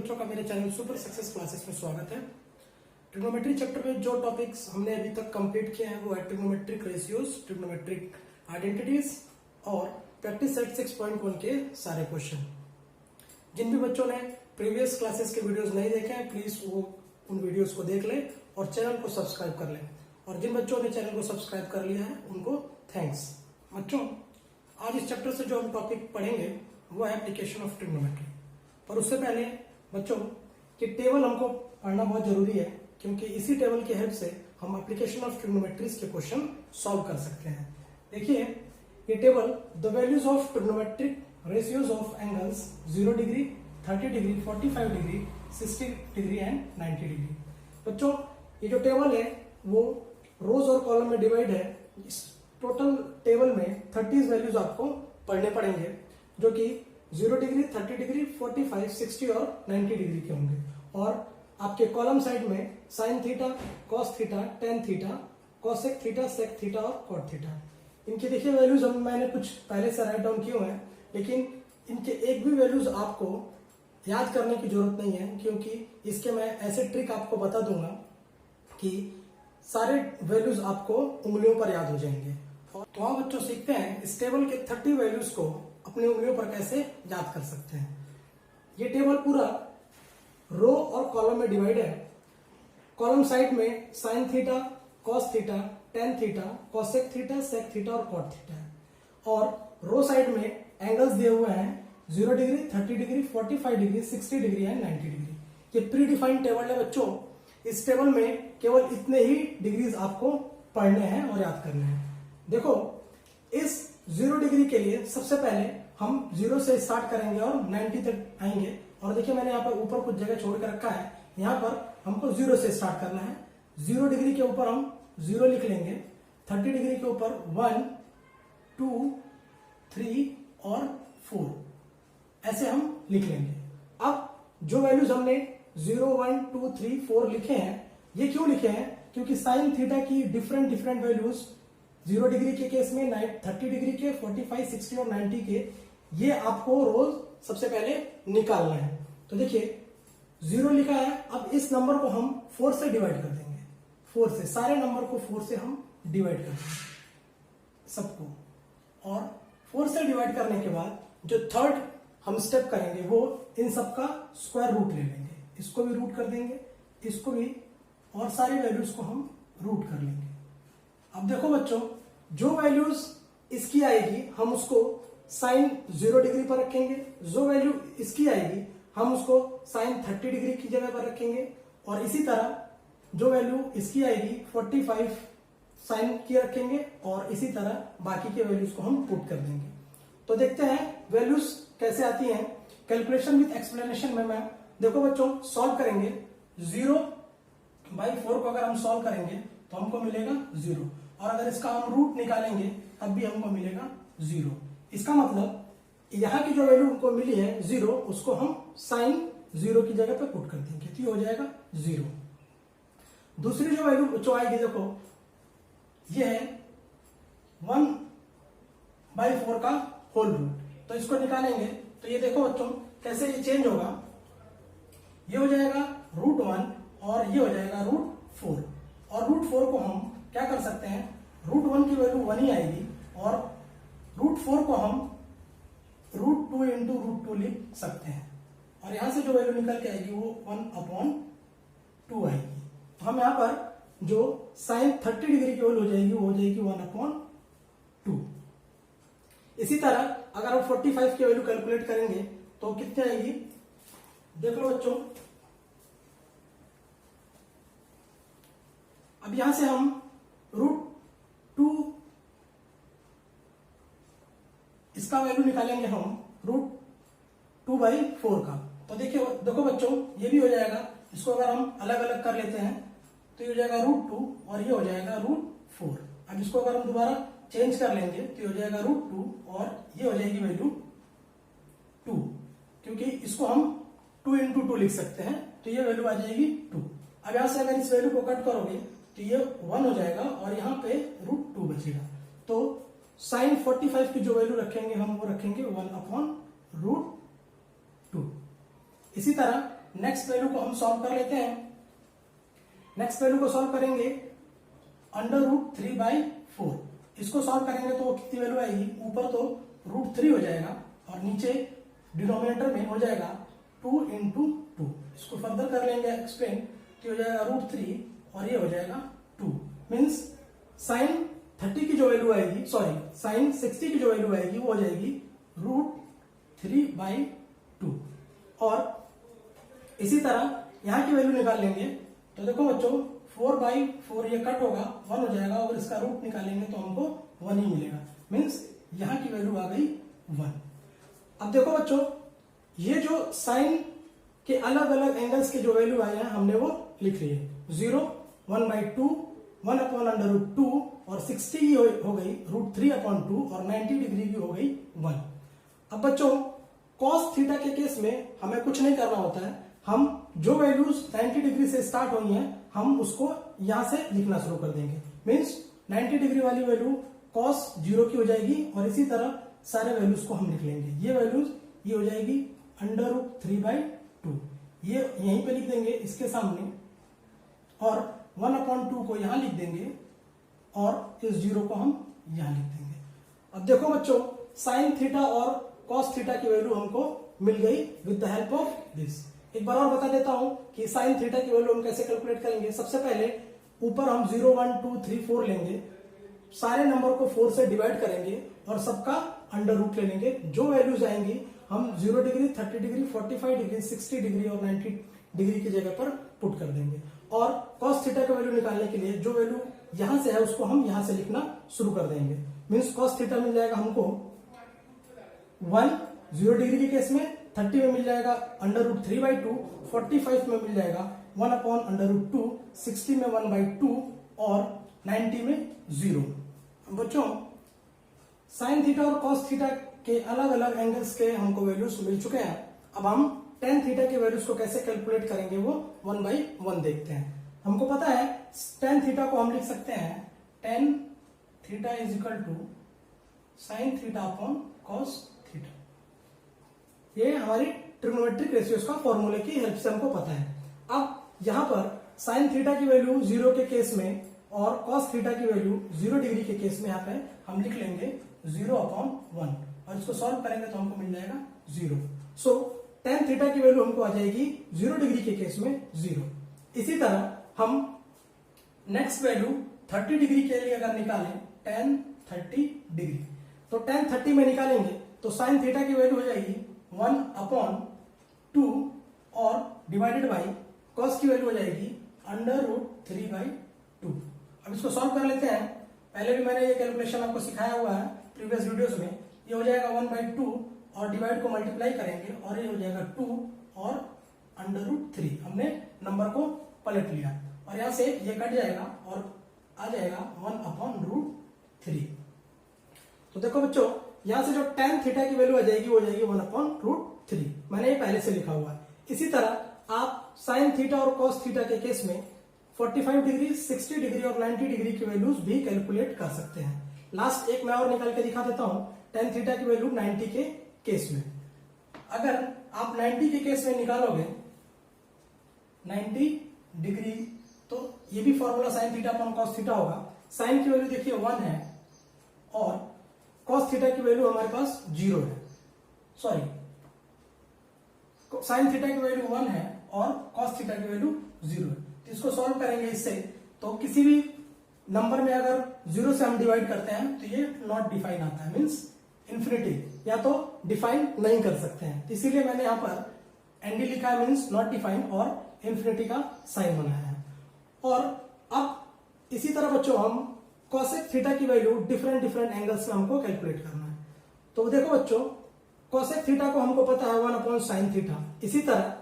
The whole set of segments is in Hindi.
बच्चों का मेरे चैनल सुपर सक्सेस क्लासेस में स्वागत है। ट्रिग्नोमेट्री चैप्टर में जो टॉपिक्स हमने अभी तक कंप्लीट किए हैं वो है ट्रिग्नोमेट्रिक रेशियोज, ट्रिग्नोमेट्रिक आइडेंटिटीज और प्रैक्टिस सेट 6.1 के सारे क्वेश्चन। जिन भी बच्चों ने प्रीवियस क्लासेस के वीडियोस नहीं देखे हैं प्लीज वो उन वीडियोस को देख लें और चैनल को सब्सक्राइब कर लें। और जिन बच्चों ने चैनल को सब्सक्राइब कर लिया है उनको थैंक्स। बच्चों, आज इस चैप्टर से जो हम टॉपिक पढ़ेंगे वो है एप्लीकेशन ऑफ ट्रिग्नोमेट्री। पर उससे पहले बच्चों कि टेबल हमको पढ़ना बहुत जरूरी है, क्योंकि इसी टेबल की हेल्प से हम एप्लीकेशन ऑफ ट्रिग्नोमेट्रीज के क्वेश्चन सॉल्व कर सकते हैं। देखिए ये table, the values of trigonometric ratios of angles 0 degree, 30 degree, 45 degree, 60 degree and 90 degree. बच्चों ये जो टेबल है वो रोज और कॉलम में डिवाइड है। इस टोटल टेबल में 30 वैल्यूज आपको पढ़ने पड़ेंगे, जो कि 0 डिग्री, 30 डिग्री, 45, 60 और 90 डिग्री के होंगे। और आपके कॉलम साइड में sine theta, cos theta, tan theta, cosec theta, sec theta और कॉट थीटा। इनके देखिए वैल्यूज मैंने कुछ पहले से राइट डाउन किए हुए हैं, लेकिन इनके एक भी वैल्यूज आपको याद करने की जरूरत नहीं है, क्योंकि इसके मैं ऐसे ट्रिक आपको बता दूंगा कि सारे वैल्यूज आपको उंगलियों पर याद हो जाएंगे। तो आप बच्चों सीखते हैं इस टेबल के 30 वैल्यूज को अपनी उंगलियों पर कैसे याद कर सकते हैं। ये टेबल पूरा रो और कॉलम में डिवाइड है। कॉलम साइड में sine theta, cos theta, tan theta, cosec theta, sec theta और कॉट थीटा है। और रो साइड में एंगल्स दिए हुए हैं 0 degree, 30 degree, 45 degree, 60 degree and 90 degree. ये प्री डिफाइंड टेबल है बच्चों। इस टेबल में केवल इतने ही डिग्रीज आपको पढ़ने हैं और याद करने हैं। देखो इस 0 डिग्री के लिए सबसे पहले हम 0 से स्टार्ट करेंगे और 90 तक आएंगे। और देखिए मैंने यहाँ पर ऊपर कुछ जगह छोड़ कर रखा है, यहाँ पर हमको 0 से स्टार्ट करना है। 0 डिग्री के ऊपर हम 0 लिख लेंगे, 30 डिग्री के ऊपर 1, 2, 3 और 4 ऐसे हम लिख लेंगे। अब जो वैल्यूज हमने 0, 1, 2, 3, 4 लिखे हैं, ये क्यों लिखे हैं? क्योंकि साइन थीटा की डिफरेंट वैल्यूज 0 डिग्री के केस में, 30 डिग्री के, 45, 60 और 90 के, ये आपको रोज सबसे पहले निकालना है। तो देखिए 0 लिखा है, अब इस नंबर को हम 4 से डिवाइड कर देंगे। 4 से, सारे नंबर को 4 से हम डिवाइड कर देंगे सबको। और 4 से डिवाइड करने के बाद जो थर्ड हम स्टेप करेंगे वो इन सबका स्क्वायर रूट ले लेंगे। इसको भी रूट कर देंगे, इसको भी, और सारी वैल्यूज को हम रूट कर लेंगे। अब देखो बच्चों, जो वैल्यूज इसकी आएगी हम उसको साइन 0 डिग्री पर रखेंगे, जो वैल्यू इसकी आएगी हम उसको साइन 30 डिग्री की जगह पर रखेंगे, और इसी तरह जो वैल्यू इसकी आएगी 45 साइन की रखेंगे, और इसी तरह बाकी के वैल्यूज को हम पुट कर देंगे। तो देखते हैं वैल्यूज कैसे आती हैं। कैलकुलेशन विद एक्सप्लेनेशन में मैं, देखो बच्चों, सॉल्व करेंगे 0/4 को अगर हम सॉल्व करेंगे तो हमको मिलेगा 0, और अगर इसका हम रूट निकालेंगे तब भी हमको मिलेगा 0। इसका मतलब यहां की जो वैल्यू हमको मिली है 0, उसको हम साइन 0 की जगह पे पुट कर देंगे तो ये हो जाएगा 0। दूसरी जो वैल्यू जो आएगी, देखो ये है 1/4 का होल रूट। तो इसको निकालेंगे तो ये देखो बच्चों कैसे ये चेंज होगा। ये हो जाएगा √1 और ये हो जाएगा √4। और √4 को हम क्या कर सकते हैं, √1 की वैल्यू 1 ही आएगी, और √4 को हम √2 इंटू √2 लिख सकते हैं। और यहां से जो वैल्यू निकल के आएगी वो 1/2 आएगी। तो हम यहां पर जो साइन 30 डिग्री की वैल्यू हो जाएगी वो हो जाएगी 1/2। इसी तरह अगर हम 45 की वैल्यू कैलकुलेट करेंगे तो कितनी आएगी, देख लो बच्चों। अब यहां से हम √2 इसका वैल्यू निकालेंगे हम √2/4 का। तो देखो बच्चों ये भी हो जाएगा। इसको अगर हम अलग अलग कर लेते हैं तो ये हो जाएगा √2 और ये हो जाएगा √4। अब इसको अगर हम दोबारा चेंज कर लेंगे तो ये हो जाएगा √2 और ये हो जाएगी वैल्यू 2, क्योंकि इसको हम 2 इंटू 2 लिख सकते हैं, तो ये वैल्यू आ जाएगी 2। अब यहां से अगर इस वैल्यू को कट करोगे तो ये 1 हो जाएगा और यहाँ पे √2 बचेगा। तो साइन 45 की जो वैल्यू रखेंगे हम वो रखेंगे 1/√2। इसी तरह नेक्स्ट वैल्यू को हम सॉल्व कर लेते हैं। नेक्स्ट वैल्यू को सॉल्व करेंगे √3/4। इसको सॉल्व करेंगे तो कितनी वैल्यू आएगी, ऊपर तो √3 हो जाएगा और नीचे डिनोमिनेटर में हो जाएगा 2 × 2। इसको फर्दर कर लेंगे एक्सप्लेन, तो हो जाएगा √3 और ये हो जाएगा 2। मीन्स साइन 30 की जो वैल्यू आएगी, सॉरी साइन 60 की जो वैल्यू आएगी वो हो जाएगी √3/2। और इसी तरह यहां की वैल्यू निकाल लेंगे तो देखो बच्चों 4/4 ये कट होगा, 1 हो जाएगा और इसका रूट निकालेंगे तो हमको 1 ही मिलेगा। मीन्स यहां की वैल्यू आ गई 1। अब देखो बच्चों ये जो साइन के अलग अलग एंगल्स के जो वैल्यू आए हैं हमने वो लिख लिए, 0, 1/2, 1/√2 और 60 की हो गई √3/2 और 90 डिग्री की हो गई 1। अब बच्चों cos थीटा के केस में हमें कुछ नहीं करना होता है, हम जो वैल्यूज 90 डिग्री से स्टार्ट हुई हैं हम उसको यहां से लिखना शुरू कर देंगे। मीन्स 90 डिग्री वाली वैल्यू cos 0 की हो जाएगी और इसी तरह सारे वैल्यूज को हम लिख लेंगे। ये वैल्यूज ये हो जाएगी √3/2, ये यहीं पे लिख देंगे इसके सामने और 1/2 को यहां लिख देंगे और इस 0 को हम यहां लिख देंगे। अब देखो बच्चों साइन थीटा और cos थीटा की वैल्यू हमको मिल गई with the help of this. एक बार और बता देता हूं कि साइन थीटा की वैल्यू हम कैसे कैलकुलेट करेंगे। सबसे पहले ऊपर हम 0, 1, 2, 3, 4 लेंगे, सारे नंबर को 4 से डिवाइड करेंगे और सबका अंडर रूट ले लेंगे। जो वैल्यूज आएंगी हम 0 डिग्री, 30 डिग्री, 45 डिग्री, 60 डिग्री और 90 डिग्री की जगह पर पुट कर देंगे। और cos थीटा की वैल्यू निकालने के लिए जो वैल्यू यहां से है उसको हम यहां से लिखना शुरू कर देंगे। मीन्स cos थीटा मिल जाएगा हमको 1 0 डिग्री के केस में, 30 में मिल जाएगा √3/2, 45 में मिल जाएगा 1/√2, 60 में 1/2 और 90 में 0। बच्चों साइन थीटा और cos थीटा के अलग अलग एंगल्स के हमको वैल्यूज मिल चुके हैं। अब हम tan थीटा के वैल्यूज को कैसे कैलकुलेट करेंगे वो 1/1 देखते हैं। हमको पता है tan थीटा को हम लिख सकते हैं tan theta = sin theta upon cos theta. ये हमारी ट्रिग्नोमेट्रिक रेशियोज का फॉर्मूले की हेल्प से हमको पता है। अब यहां पर साइन थीटा की वैल्यू 0 के केस में और cos थीटा की वैल्यू 0 डिग्री के केस में यहाँ पे हम लिख लेंगे 0/1 और इसको सॉल्व करेंगे तो हमको मिल जाएगा 0। सो tan थीटा की वैल्यू हमको आ जाएगी 0 डिग्री के केस में 0। इसी तरह हम नेक्स्ट वैल्यू 30 डिग्री के लिए अगर निकालें tan 30 डिग्री, तो tan 30 में निकालेंगे तो साइन थीटा की वैल्यू हो जाएगी 1/2 और डिवाइडेड बाई cos की वैल्यू हो जाएगी √3/2। अब इसको सॉल्व कर लेते हैं। पहले भी मैंने ये कैलकुलेशन आपको सिखाया हुआ है प्रीवियस वीडियोस में। ये हो जाएगा 1/2 और डिवाइड को मल्टीप्लाई करेंगे और ये हो जाएगा 2 और √3। हमने नंबर को पलट लिया और यहां से ये कट जाएगा और आ जाएगा 1/√3। तो देखो बच्चों यहां से जो tan थीटा की वैल्यू आ जाएगी वो जाएगी 1/√3। मैंने ये पहले से लिखा हुआ है। इसी तरह आप साइन थीटा और cos थीटा के केस में 45 डिग्री, 60 डिग्री और 90 डिग्री की वैल्यूज भी कैलकुलेट कर सकते हैं। लास्ट एक मैं और निकाल के दिखा देता हूं tan थीटा की वैल्यू 90 के केस में। अगर आप 90 के केस में निकालोगे 90 डिग्री तो ये भी formula sine theta upon cos theta होगा। साइन की वैल्यू देखिए 1 है और cos थीटा की वैल्यू हमारे पास 0 है। सॉरी, साइन थीटा की वैल्यू 1 है और cos थीटा की वैल्यू 0 है। तो इसको सॉल्व करेंगे इससे, तो किसी भी नंबर में अगर 0 से हम डिवाइड करते हैं तो ये नॉट डिफाइन आता है, मीन्स इंफिनिटी, या तो डिफाइन नहीं कर सकते हैं। इसीलिए मैंने यहां पर एनडी लिखा है, मीन्स नॉट डिफाइन, और इंफिनिटी का साइन बनाया है। और अब इसी तरह बच्चों हम कोसेक थीटा की वैल्यू डिफरेंट डिफरेंट एंगल्स में हमको कैलकुलेट करना है। तो देखो बच्चों कोसेक थीटा को हमको पता है 1/sin थीटा। इसी तरह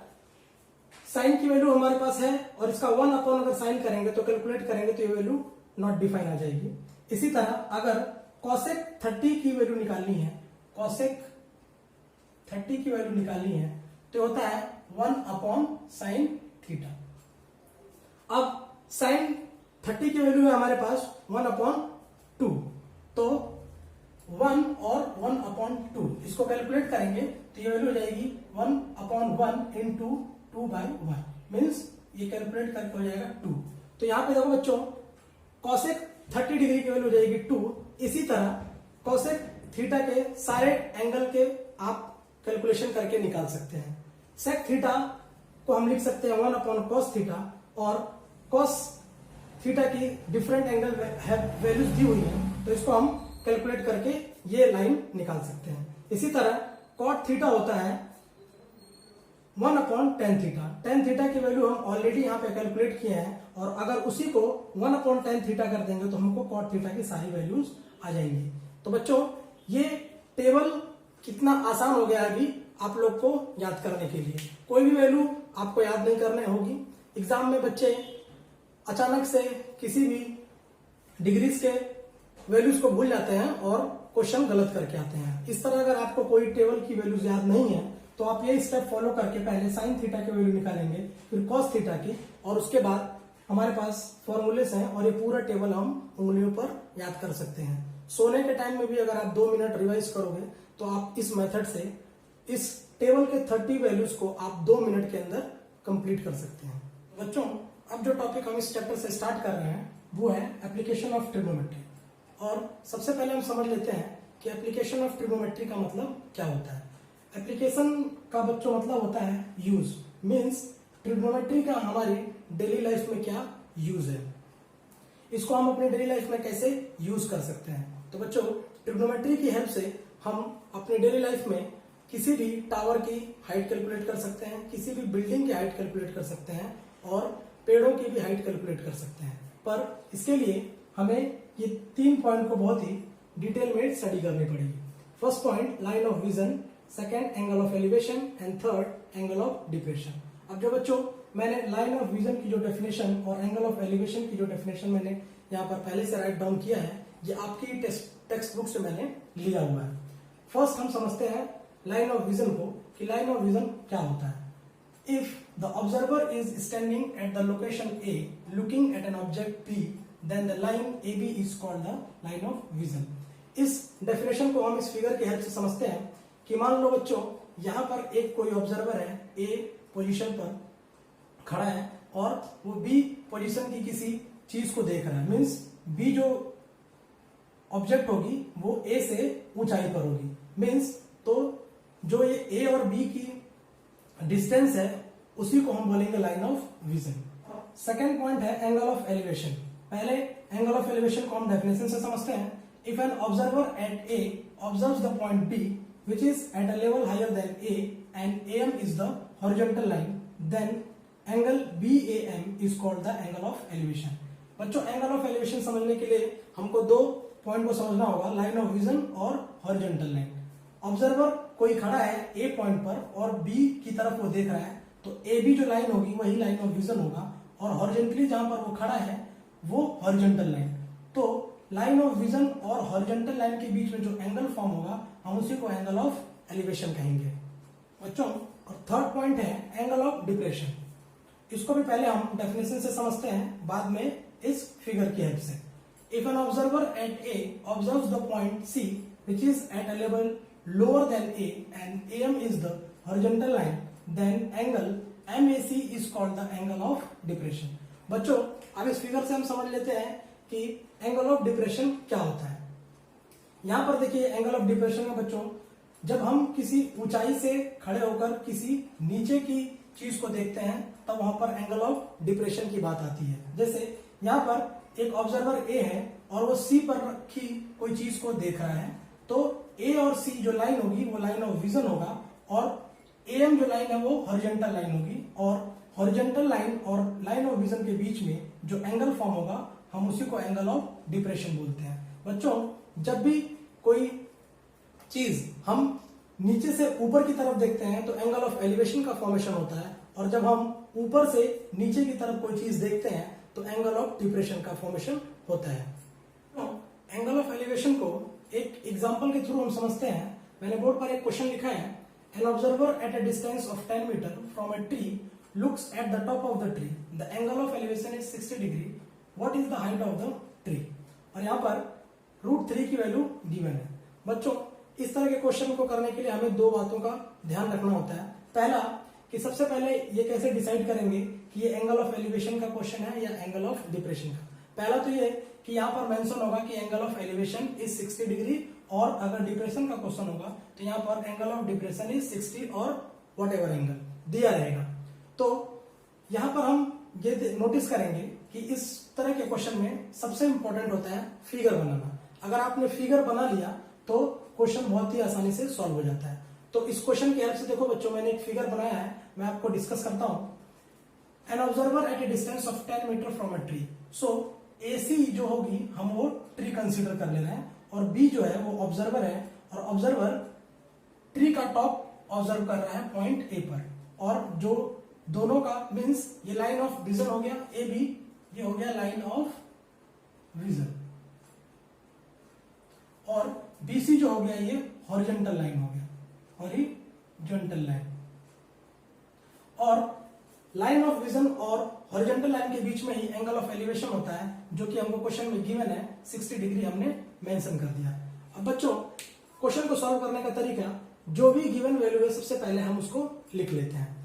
साइन की वैल्यू हमारे पास है और इसका 1/ अगर साइन करेंगे तो कैलकुलेट करेंगे तो ये वैल्यू नॉट डिफाइन आ जाएगी। इसी तरह अगर कोसेक 30 की वैल्यू निकालनी है, कोसेक 30 की वैल्यू निकालनी है तो होता है 1/sin थीटा। अब साइन 30 की वैल्यू है हमारे पास 1/2, तो 1 और 1/2 इसको कैलकुलेट करेंगे तो ये वैल्यू हो जाएगी 1/1 इंटू 2/1 मीन्स ये कैलकुलेट करके हो जाएगा 2। तो यहाँ पे देखो बच्चों कॉसेक 30 डिग्री की वैल्यू हो जाएगी 2। इसी तरह कॉसेक थीटा के सारे एंगल के आप कैलकुलेशन करके निकाल सकते हैं। सेक थीटा को हम लिख सकते हैं 1/cos थीटा, और cos थीटा की डिफरेंट एंगल वैल्यूज दी हुई है, तो इसको हम कैलकुलेट करके ये लाइन निकाल सकते हैं। इसी तरह cot थीटा होता है 1/tan थीटा। tan थीटा की वैल्यू हम ऑलरेडी यहाँ पे कैलकुलेट किए हैं, और अगर उसी को 1/tan थीटा कर देंगे तो हमको cot थीटा की सारी वैल्यूज आ जाएंगी। तो बच्चों ये टेबल कितना आसान हो गया है अभी आप लोग को याद करने के लिए। कोई भी वैल्यू आपको याद नहीं करने होगी। एग्जाम में बच्चे अचानक से किसी भी डिग्रीज के वैल्यूज को भूल जाते हैं और क्वेश्चन गलत करके आते हैं। इस तरह अगर आपको कोई टेबल की वैल्यूज याद नहीं है तो आप ये स्टेप फॉलो करके पहले साइन थीटा की वैल्यू निकालेंगे, फिर कॉस थीटा की, और उसके बाद हमारे पास फॉर्मूलेस हैं और ये पूरा टेबल हम उंगलियों पर याद कर सकते हैं। सोने के टाइम में भी अगर आप 2 मिनट रिवाइज करोगे तो आप इस मेथड से इस टेबल के 30 वैल्यूज को आप 2 मिनट के अंदर कंप्लीट कर सकते हैं। बच्चों अब जो टॉपिक हम इस चैप्टर से स्टार्ट कर रहे हैं वो है एप्लीकेशन ऑफ ट्रिग्नोमेट्री। और सबसे पहले हम समझ लेते हैं कि एप्लीकेशन ऑफ ट्रिग्नोमेट्री का मतलब क्या होता है। एप्लीकेशन का बच्चों मतलब होता है यूज, मीन्स ट्रिग्नोमेट्री का हमारी डेली लाइफ में क्या यूज है, इसको हम अपने डेली लाइफ में कैसे यूज कर सकते हैं। तो बच्चों ट्रिग्नोमेट्री की हेल्प से हम अपने डेली लाइफ में किसी भी टावर की हाइट कैलकुलेट कर सकते हैं, किसी भी बिल्डिंग की हाइट कैलकुलेट कर सकते हैं, और पेड़ों की भी हाइट कैलकुलेट कर सकते हैं। पर इसके लिए हमें ये 3 पॉइंट को बहुत ही डिटेल में स्टडी करनी पड़ेगी। First point line of vision, second angle of elevation, and third angle of depression. अब जो बच्चों मैंने लाइन ऑफ विजन की जो डेफिनेशन और एंगल ऑफ एलिवेशन की जो डेफिनेशन मैंने यहाँ पर पहले से राइट डाउन किया है, ये आपकी टेक्स्ट बुक से मैंने लिया हुआ है। फर्स्ट हम समझते हैं लाइन ऑफ विजन को, कि लाइन ऑफ विजन क्या होता है। If the observer is standing at the location A looking at an object B, then the line A B is called the line of vision. इस डेफिनेशन को हम इस फिगर की हेल्प से समझते हैं कि मान लो बच्चों यहाँ पर एक कोई ऑब्जर्वर है ए पोजीशन पर खड़ा है और वो बी पोजीशन की किसी चीज को देख रहा है, मीन्स बी जो ऑब्जेक्ट होगी वो ए से ऊंचाई पर होगी, मीन्स तो जो ये ए और बी की डिस्टेंस है उसी को हम बोलेंगे line of vision. Second point है एंगल ऑफ एलिवेशन। पहले एंगल ऑफ एलिवेशन को हम डेफिनेशन से समझते हैं। If an observer at A observes the point B which is at a level higher than A and AM is the horizontal line, then angle BAM is called the angle of elevation। बच्चों एंगल ऑफ एलिवेशन समझने के लिए हमको 2 पॉइंट को समझना होगा, लाइन ऑफ विजन और हॉरिजॉन्टल लाइन। ऑब्जर्वर कोई खड़ा है ए पॉइंट पर और बी की तरफ वो देख रहा है, तो ए बी जो लाइन होगी वही लाइन ऑफ विजन होगा, और हॉरिजॉन्टली जहां पर वो खड़ा है वो हॉरिजॉन्टल लाइन। तो लाइन ऑफ विजन और हॉरिजॉन्टल लाइन के बीच में जो एंगल फॉर्म होगा हम उसी को एंगल ऑफ एलिवेशन कहेंगे बच्चों। और थर्ड पॉइंट है एंगल ऑफ डिप्रेशन। इसको भी पहले हम डेफिनेशन से समझते हैं, बाद में इस फिगर की हेल्प से। If an observer at A observes the point C which is at a level lower than A and M is the horizontal line, then angle MAC is called the angle of depression. बच्चों अब इस फिगर से हम समझ लेते हैं कि एंगल ऑफ डिप्रेशन क्या होता है। यहां पर देखिए एंगल ऑफ डिप्रेशन में बच्चों जब हम किसी ऊंचाई से खड़े होकर किसी नीचे की चीज को देखते हैं तब वहां पर एंगल ऑफ डिप्रेशन की बात आती है। जैसे यहाँ पर एक ऑब्जर्वर ए है और वो सी पर रखी कोई चीज को देख रहा है, तो ए और सी जो लाइन होगी वो लाइन ऑफ विजन होगा, और एम जो लाइन है वो हॉरिजॉन्टल लाइन होगी, और हॉरिजॉन्टल लाइन और लाइन ऑफ विजन के बीच में जो एंगल फॉर्म होगा हम उसी को एंगल ऑफ डिप्रेशन बोलते हैं। बच्चों जब भी कोई चीज हम नीचे से ऊपर की तरफ देखते हैं तो एंगल ऑफ एलिवेशन का फॉर्मेशन होता है, और जब हम ऊपर से नीचे की तरफ कोई चीज देखते हैं तो एंगल ऑफ डिप्रेशन का फॉर्मेशन होता है। एंगल ऑफ एलिवेशन को एक एग्जांपल के थ्रू हम समझते हैं। मैंने बोर्ड पर एक क्वेश्चन लिखा है, an observer at a distance of 10 metre from a tree looks at the top of the tree, the angle of elevation is 60 degree, what is the height of the tree. और यहाँ पर √3 की वैल्यू गिवन है। बच्चों इस तरह के क्वेश्चन को करने के लिए हमें 2 बातों का ध्यान रखना होता है। पहला कि सबसे पहले ये कैसे डिसाइड करेंगे कि ये एंगल ऑफ एलिवेशन का क्वेश्चन है या एंगल ऑफ डिप्रेशन का। पहला तो ये कि यहाँ पर मेंशन होगा कि angle of elevation is 60 degree, और अगर डिप्रेशन का क्वेश्चन होगा तो यहाँ पर एंगल ऑफ डिप्रेशन इज 60 और वट एवर एंगल दिया रहेगा। तो यहाँ पर हम ये नोटिस करेंगे कि इस तरह के क्वेश्चन में सबसे इंपॉर्टेंट होता है फिगर बनाना। अगर आपने फिगर बना लिया तो क्वेश्चन बहुत ही आसानी से सॉल्व हो जाता है। तो इस क्वेश्चन की हेल्प से देखो बच्चों, मैंने एक फिगर बनाया है, मैं आपको डिस्कस करता हूं। An observer at a distance of 10 metre from a tree. So AC जो होगी हम वो ट्री कंसीडर कर ले रहे हैं, और B जो है वो ऑब्जर्वर है, और ऑब्जर्वर ट्री का टॉप ऑब्जर्व कर रहा है पॉइंट A पर, और जो दोनों का मीन्स ये लाइन ऑफ विजन हो गया AB, ये हो गया लाइन ऑफ विजन, और BC जो हो गया ये हॉरिजॉन्टल लाइन हो गया, हॉरिजॉन्टल लाइन। और लाइन ऑफ विजन और हॉरिजॉन्टल लाइन के बीच में ही एंगल ऑफ एलिवेशन होता है, जो कि हमको क्वेश्चन में गिवन है 60 डिग्री, हमने मेंशन कर दिया। अब बच्चों क्वेश्चन को सॉल्व करने का तरीका, जो भी गिवन वैल्यू है सबसे पहले हम उसको लिख लेते हैं।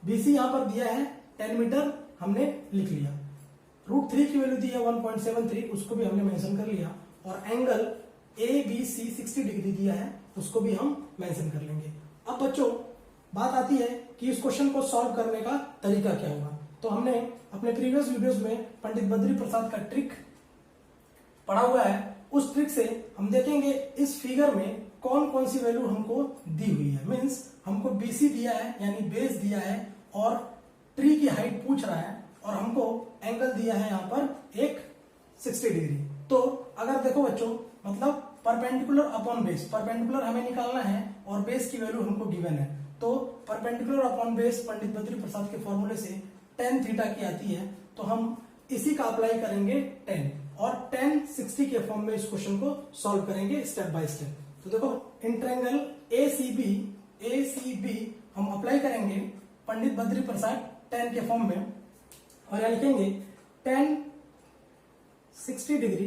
BC यहां पर दिया है 10 मीटर, हमने लिख लिया। √3 की वैल्यू दी है 1.73, उसको भी हमने मेंशन कर लिया, और एंगल ABC 60 डिग्री दिया है, उसको भी हम मेंशन कर लेंगे। अब बच्चों बात आती है कि इस क्वेश्चन को सॉल्व करने का तरीका क्या होगा। तो हमने अपने प्रीवियस वीडियोस में पंडित बद्री प्रसाद का ट्रिक पढ़ा हुआ है, उस ट्रिक से हम देखेंगे इस फिगर में कौन कौन सी वैल्यू हमको दी हुई है। मींस हमको BC दिया है यानी बेस दिया है, और ट्री की हाइट पूछ रहा है, और हमको एंगल दिया है यहाँ पर एक 60 डिग्री। तो अगर देखो बच्चों, मतलब परपेंडिकुलर अपॉन बेस, परपेंडिकुलर हमें निकालना है और बेस की वैल्यू हमको गिवन है। तो perpendicular upon base Pandit Badri Prasad के फॉर्मूले से tan थीटा की आती है, तो हम इसी का अप्लाई करेंगे tan, और tan 60 के फॉर्म में इस क्वेश्चन को सॉल्व करेंगे स्टेप बाय स्टेप। तो देखो इंट्रायंगल ACB हम अप्लाई करेंगे पंडित बद्री प्रसाद tan के फॉर्म में, और यहां लिखेंगे tan 60 डिग्री,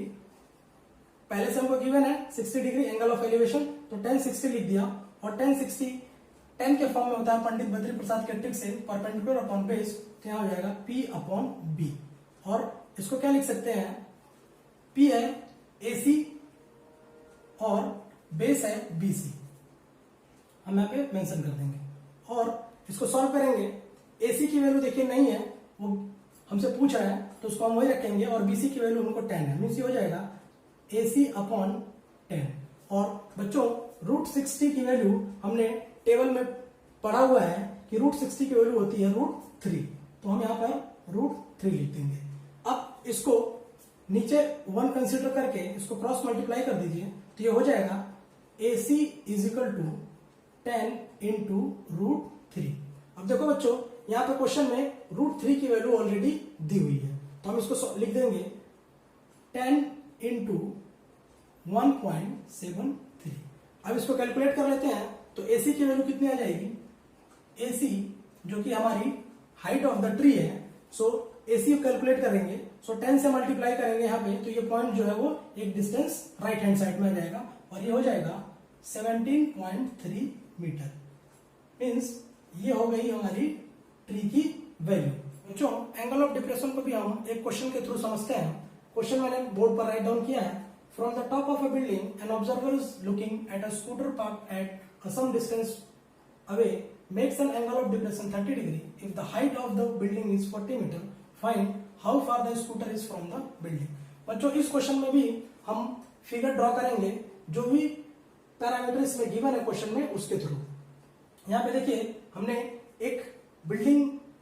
पहले से हमको गिवन है 60 डिग्री एंगल ऑफ एलिवेशन, तो tan 60 लिख दिया, और tan 60 10 के फॉर्म में होता है पंडित बद्री प्रसाद के ट्रिक से परपेंडिकुलर अपॉन बेस, तो यहां हो जाएगा P/B, और इसको क्या लिख सकते हैं, P है AC और बेस है BC, हम यहाँ पे मेंशन कर देंगे, और इसको सॉल्व करेंगे। AC की वैल्यू देखिए नहीं है, वो हमसे पूछ रहा है, तो उसको हम वही रखेंगे, और BC की वैल्यू हमको 10 है, मीन्स ये हो जाएगा AC/10। और बच्चों √60 की वैल्यू हमने टेबल में पढ़ा हुआ है कि √60 की वैल्यू होती है √3, तो हम यहाँ पर √3 लिख देंगे। अब इसको नीचे 1 कंसीडर करके इसको क्रॉस मल्टीप्लाई कर दीजिए, तो ये हो जाएगा AC = 10 × √3। अब देखो बच्चों यहाँ पे क्वेश्चन में √3 की वैल्यू ऑलरेडी दी हुई है, तो हम इसको लिख देंगे 10 × 1.73। अब इसको कैलकुलेट कर लेते हैं, तो AC की वैल्यू कितनी आ जाएगी, AC जो कि हमारी हाइट ऑफ द ट्री है, सो AC कैलकुलेट करेंगे, सो 10 से मल्टीप्लाई करेंगे यहाँ पे, तो ये पॉइंट जो है वो एक डिस्टेंस राइट हैंड साइड में आ जाएगा, और ये हो जाएगा 17.3 मीटर। मीन्स ये हो गई हमारी ट्री की वैल्यू। बच्चों एंगल ऑफ डिप्रेशन को भी हम एक क्वेश्चन के थ्रू समझते हैं। क्वेश्चन मैंने बोर्ड पर राइट डाउन किया है। From the top of a building an observer is looking at a scooter park at some distance away makes an angle of depression 30 degree. If the height of the building is 40 meter, find how far the scooter is from the building. बच्चों इस क्वेश्चन में भी हम फिगर ड्रॉ करेंगे, जो भी पैरामीटर इसमें गिवन है क्वेश्चन में उसके थ्रू। यहाँ पे देखिए हमने एक बिल्डिंग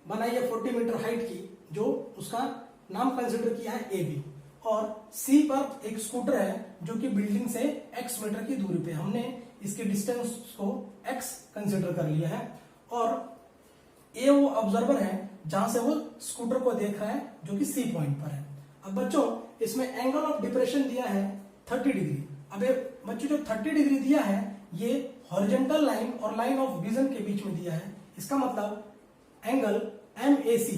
बनाई है 40 मीटर हाइट की, जो उसका नाम कंसिडर किया है AB, और C पर एक स्कूटर है जो कि बिल्डिंग से X मीटर की दूरी पे, हमने इसके डिस्टेंस को x कंसिडर कर लिया है, और A वो ऑब्जर्वर है जहां से वो स्कूटर को देख रहा है, जो कि C पॉइंट पर है। अब बच्चों इसमें एंगल ऑफ डिप्रेशन दिया है 30 डिग्री। अब बच्चों जो 30 डिग्री दिया है ये हॉरिजॉन्टल लाइन और लाइन ऑफ विजन के बीच में दिया है, इसका मतलब एंगल MAC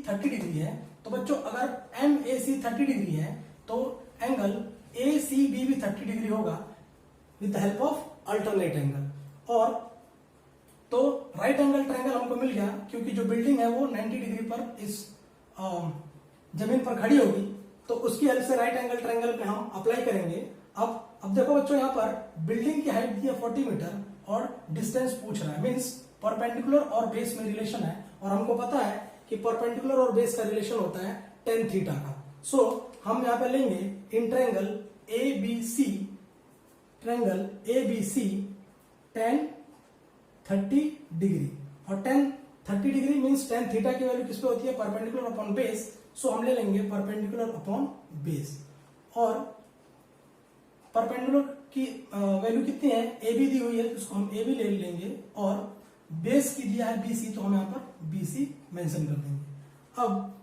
30 डिग्री है। तो बच्चों अगर MAC 30 डिग्री है तो एंगल ACB भी 30 डिग्री होगा with the help of alternate angle. और तो राइट एंगल ट्रायंगल हमको मिल गया, क्योंकि जो बिल्डिंग है वो 90 डिग्री पर इस जमीन पर खड़ी होगी, तो उसकी हेल्प से राइट एंगल ट्रायंगल पे हम अप्लाई करेंगे। अब देखो बच्चों, यहाँ पर बिल्डिंग की हाइट दी है 40 मीटर और डिस्टेंस पूछ रहा है, मीन्स परपेंडिकुलर और बेस में रिलेशन है, और हमको पता है कि परपेंडिकुलर और बेस का रिलेशन होता है tan थीटा का। सो हम यहाँ पे लेंगे in triangle ABC, triangle ABC tan 30 degree, और tan 30 degree means tan theta की वैल्यू किस पे होती है, परपेंडिकुलर अपॉन बेस। सो हम ले लेंगे परपेंडिकुलर अपॉन बेस, और परपेंडिकुलर की वैल्यू कितनी है, ए बी दी हुई है तो इसको हम ए बी ले लेंगे, और बेस की दिया है BC, तो हम यहाँ पर BC मेंशन कर देंगे। अब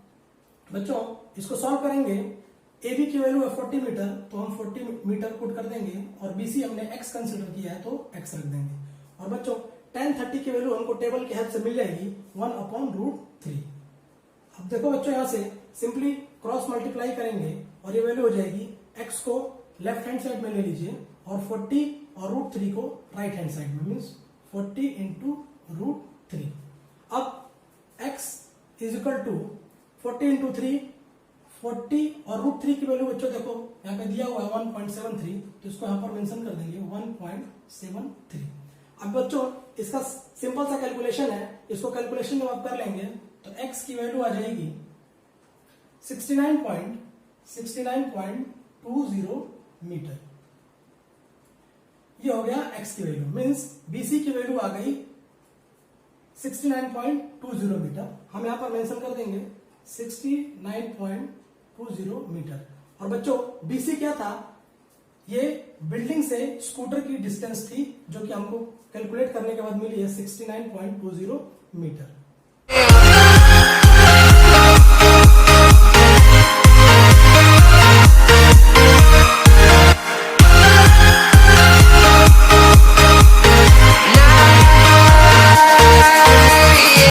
बच्चों इसको सॉल्व करेंगे, ए बी की वैल्यू है 40 मीटर, तो हम 40 मीटर पुट कर देंगे, और BC हमने x कंसिडर किया है तो x रख देंगे। और बच्चों tan 30 की वैल्यू हमको टेबल की हेल्प से मिल जाएगी 1/√3। अब देखो बच्चों, यहां से सिंपली क्रॉस मल्टीप्लाई करेंगे और ये वैल्यू हो जाएगी, x को लेफ्ट हैंड साइड में ले लीजिए और 40 और √3 को राइट हैंड साइड में, मीन्स 40 इंटू √3। अब x is equal to 40 into 3, 40 और √3 की वैल्यू बच्चों देखो यहाँ पे दिया हुआ है 1.73, तो इसको यहाँ पर मेंशन कर देंगे 1.73। अब बच्चों इसका सिंपल सा कैलकुलेशन है, इसको कैलकुलेशन जब आप कर लेंगे तो x की वैल्यू आ जाएगी 69.20 मीटर। ये हो गया x की वैल्यू, मीन्स BC की वैल्यू आ गई 69.20 मीटर। हम यहां पर मेंशन कर देंगे 69.20 मीटर। और बच्चों BC क्या था, ये बिल्डिंग से स्कूटर की डिस्टेंस थी, जो कि हमको कैलकुलेट करने के बाद मिली है 69.20 मीटर।